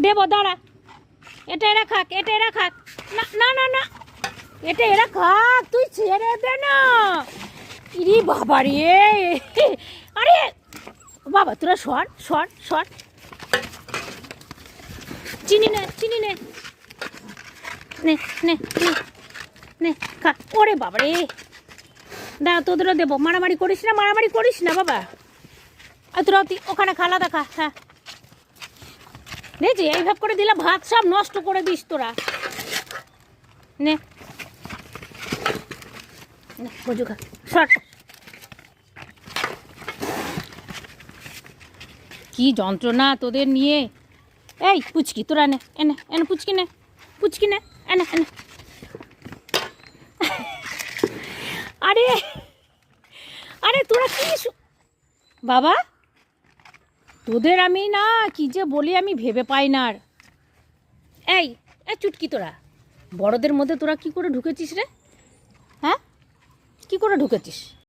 দেবো, দাঁড়া। এটা এরা খাক, এটা এরা খাক। না না না না, এটা এরা খাক, তুই ছেড়ে দে না। ইরি বাবা রে, আরে বাবা তোরা সর সর সর। চিনি নে, চিনি নে, নে নে নে নে খা। ওরে বাবা রে, দাঁড়া তোদেরও দেবো। মারামারি করিস না, মারামারি করিস না বাবা। আর তোরা ওখানে খালা দেখা। হ্যাঁ দেখছি এইভাবে করে দিলে ভাত সব নষ্ট করে দিস তোরা। নে বজু খা, সর। কি যন্ত্রণা তোদের নিয়ে। এই পুচকি তোরা নে, এনে এনে পুচকি নে, পুচকি নে, এনে এনে। আরে আরে তোরা কি বাবা, তোদের আমি না কি যে বলি আমি ভেবে পাই না আর। এই চুটকি, তোরা বড়দের মধ্যে তোরা কি করে ঢুকেছিস রে? হ্যাঁ, কি করে ঢুকেছিস?